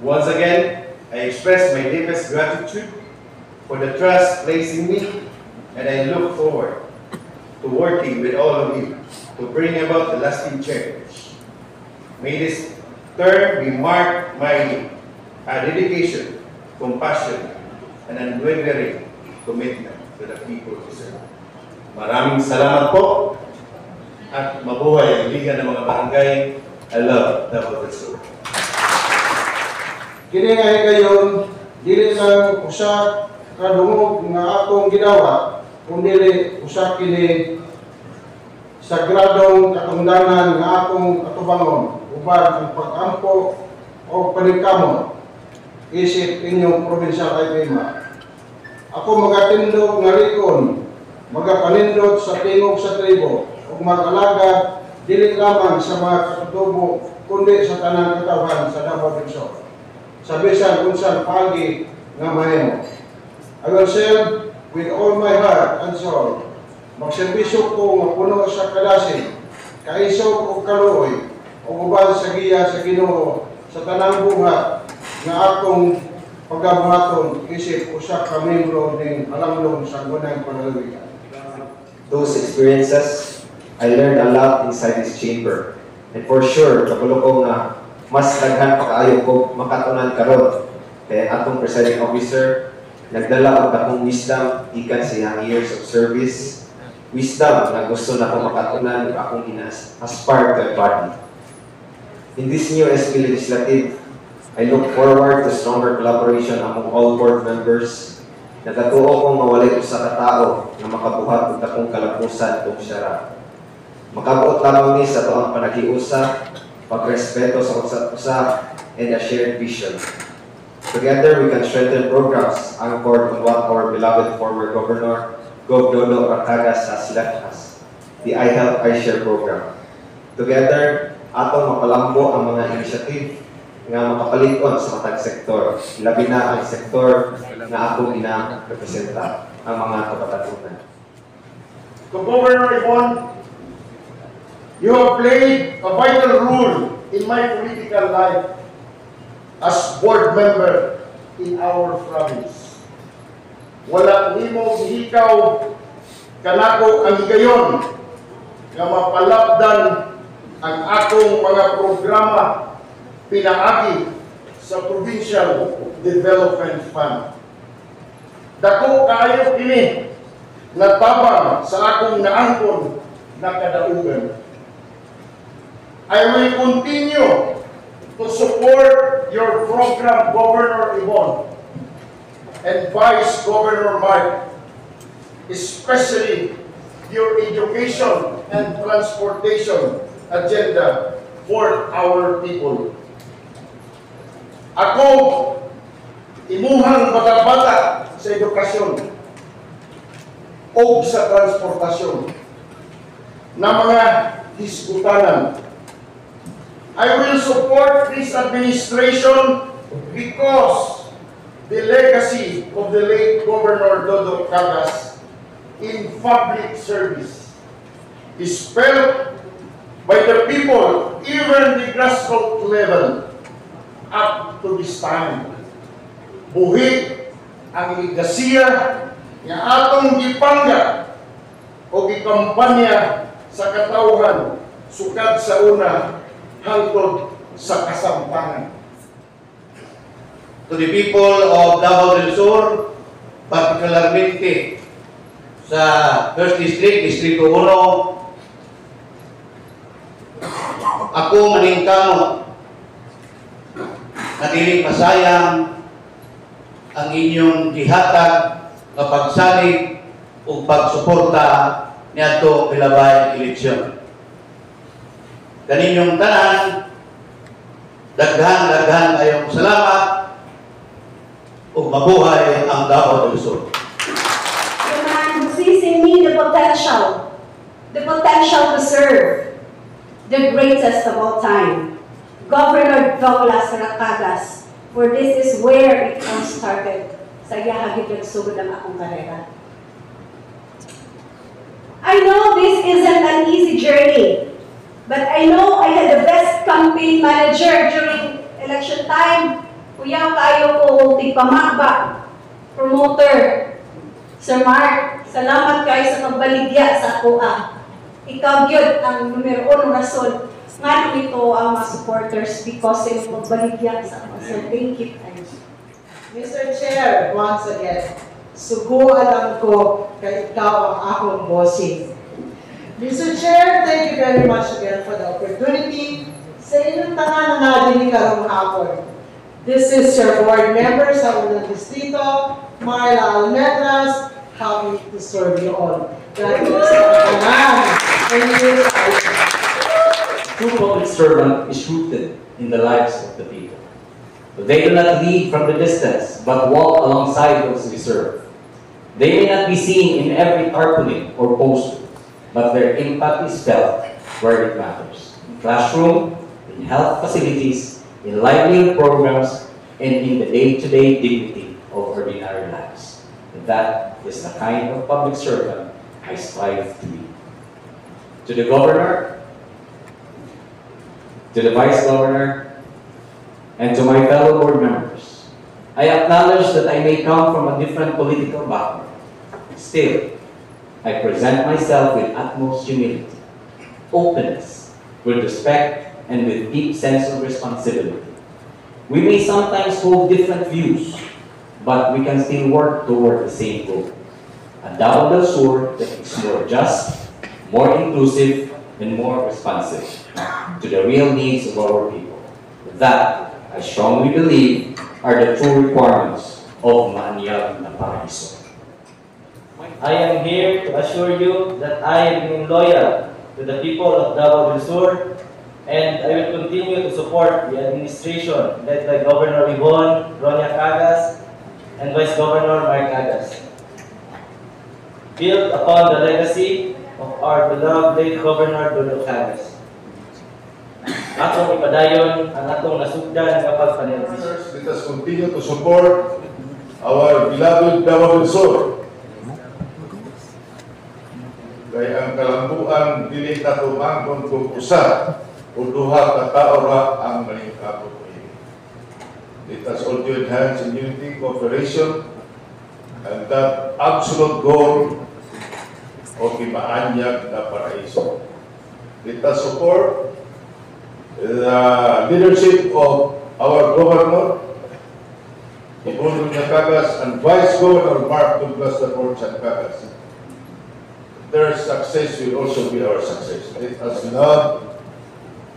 Once again, I express my deepest gratitude for the trust placed in me, and I look forward to working with all of you to bring about the lasting change. May this term be marked by dedication, compassion, and unwavering commitment to the people we serve. Maraming salamat po at mabuhay ang Liga ng mga Barangay. I love Davao del Sur. Kini nga gayon, dili lang usa ka dungog nga akong ginawa, kundi usa kini sagradong katungdanan nga akong atubangon uban ang pag-ampo o paningkamot isip inyong provincial IPMA. Ako magatindog nga likon, magapanindot sa tingog sa tribo ug mag-alaga dili lamang sa mga katutubo kundi sa tanang katawan sa Davao del Sur. Sa bisan unsang pagi nga mahimo. I will serve with all my heart and soul. Magserbisyo ko nga puno sa kalasin, kaisog o kaluoy, o uban sa giya sa Ginoo sa tanang buhat nga akong pagkabuhaton isip usa ka membro ning alamlong sa gunang panalawigan. Those experiences, I learned a lot inside this chamber. And for sure, nakulo ko nga mas daghan pa kaayo ko makatunan karon. Kaya atong presiding officer nagdala og akong wisdom ikan sa iyang years of service. Wisdom na gusto na ko makatunan ug akong aspire to embody. In this new SP legislative, I look forward to stronger collaboration among all board members. Nagatuo kong mawalay usa ka tawo nga makabuhat og dakong kalapusan ug syara. Makabuot lamang ni sa tuang panagiusa, pagrespeto sa usa and a shared vision. Together, we can strengthen programs anchored on what our beloved former Governor, Gov. Dodo Ratagas has left us, the I Help, I Share program. Together, atong mapalambo ang mga initiative nga makapalikon sa matag sektor, labi na ang sektor na akong ina-representa, ang mga kapatanunan. To Governor Ibon, you have played a vital role in my political life as board member in our province. Wala nimo gihikaw kanako ang higayon nga mapalapdan ang akong mga programa pinaagi sa Provincial Development Fund. Dako kaayo kini natabang sa akong naangkon na kadaugan. I will continue to support your program, Governor Ibon and Vice Governor Mark, especially your education and transportation agenda for our people. Ako, imuhang bata-bata sa edukasyon o sa transportasyon na mga hisgutanan. I will support this administration because the legacy of the late Governor Dodo Cagas in public service is felt by the people, even the grassroots level, up to this time. Buhi ang legasiya nga atong gipangga o gikampanya sa katawhan sukad sa una hangtod sa kasamtangan. To the people of Davao del Sur, particularmente sa 1st District, Distrito 1, ako maningkamot na dili masayang ang inyong gihatag nga pagsalig o pagsuporta niadto pilabay eleksyon. Kaninyong tanan, daghan kayong salamat ug mabuhay ang Davao del Sur. The man who sees in me the potential to serve, the greatest of all time, Governor Douglas Ratagas, for this is where it all started. Sa iyahagid nagsugod ang akong karera. I know this isn't an easy journey, but I know I had the best campaign manager during election time Kuya, kayo ko tigpamakba, promoter, Sir Mark, salamat kayo sa pagbaligya sa kuha. Ikaw yun ang numero 1 rason nga ito ang mga supporters because sa iyong pagbaligya sa ako. So, thank you. Mr. Chair, once again, suguan ko kay ikaw ang akong bossing. Mr. Chair, thank you very much again for the opportunity sa inyong tangan na natin karong hapon. This is your board member sa unang distrito, Marla Almetras, happy to serve you all. God bless you. True public servant is rooted in the lives of the people. They do not lead from the distance, but walk alongside those we serve. They may not be seen in every tarpaulin or poster, but their impact is felt where it matters. In classroom, in health facilities, in livelihood programs, and in the day-to-day dignity of ordinary lives. That is the kind of public servant I strive to be. To the Governor, to the Vice Governor, and to my fellow board members, I acknowledge that I may come from a different political background. Still, I present myself with utmost humility, openness, with respect, and with deep sense of responsibility. We may sometimes hold different views, but we can still work toward the same goal. A Davao del Sur that is more just, more inclusive, and more responsive to the real needs of our people. That, I strongly believe, are the true requirements of Maanyag na Paraiso. I am here to assure you that I am being loyal to the people of Davao del Sur, and I will continue to support the administration led by Governor Yvonne Ronya Cagas and Vice Governor Mark Cagas. Built upon the legacy of our beloved late Governor Dolo Cagas. Atong ipadayon ang atong nasugdan nga pagpanervisyo. Let us continue to support our beloved Davao del Sur. Kaya ang kalambuan dili katumangkon kung usa o duha ka tawo ra ang malingkapot ini. Let us all join hands in unity, cooperation, and that absolute goal of the Maanyag na Paraiso. Let us support the leadership of our Governor, Yvonne Ronya Cagas, and Vice Governor Mark Douglas Daport Cagas. Their success will also be our success. Let us love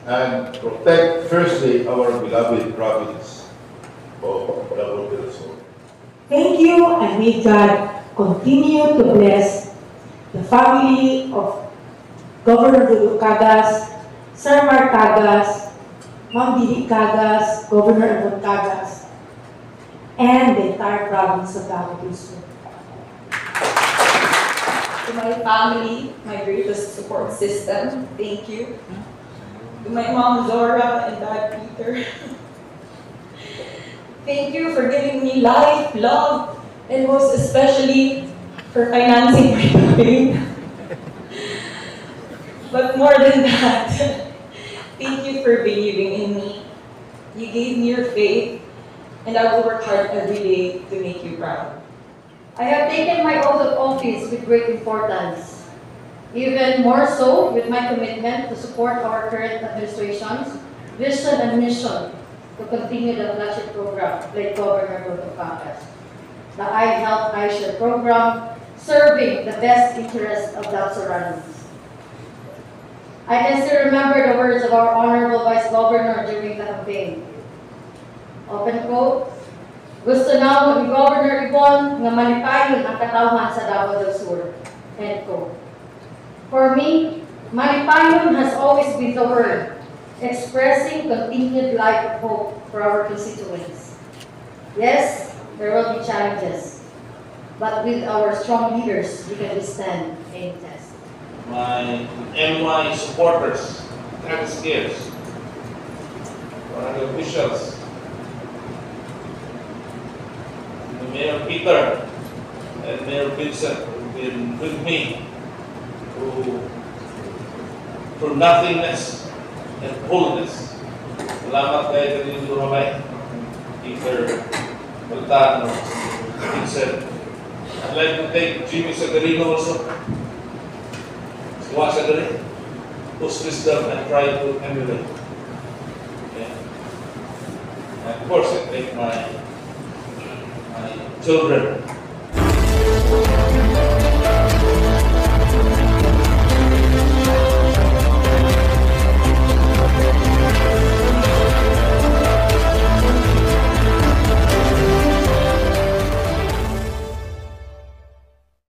and protect firstly our beloved province of Davao del Sur. Thank you, and may God continue to bless the family of Governor Dolo Cagas, Sir Mark Cagas, Ma'am Dili Cagas, Governor Yvonne Cagas, and the entire province of Davao del Sur. To my family, my greatest support system, thank you. To my mom Zora and dad Peter, thank you for giving me life, love, and most especially for financing my campaign. But more than that, thank you for believing in me. You gave me your faith, and I will work hard every day to make you proud. I have taken my oath of office with great importance, even more so with my commitment to support our current administration's vision and mission to continue the flagship program led Governor Dolo Cagas, the I Help I Share program, serving the best interests of the surroundings. I can still remember the words of our Honorable Vice Governor during the campaign. Open quote, "Gusto na ni Governor Yvonne nga malipayon ang katawhan sa Davao del Sur." End quote. For me, malipayon has always been the word expressing continued life of hope for our constituents. Yes, there will be challenges, but with our strong leaders, we can withstand any test. My MY supporters, taxpayers, barangay officials, Mayor Peter and Mayor Vincent who've been with me through nothingness and wholeness. Salamat kayo kanina Duramay. Peter Baltano, Vincent. I'd like to thank Jimmy Sagarino also. Siwa Sagarino, whose wisdom I try to emulate. Yeah. And of course, I thank my children,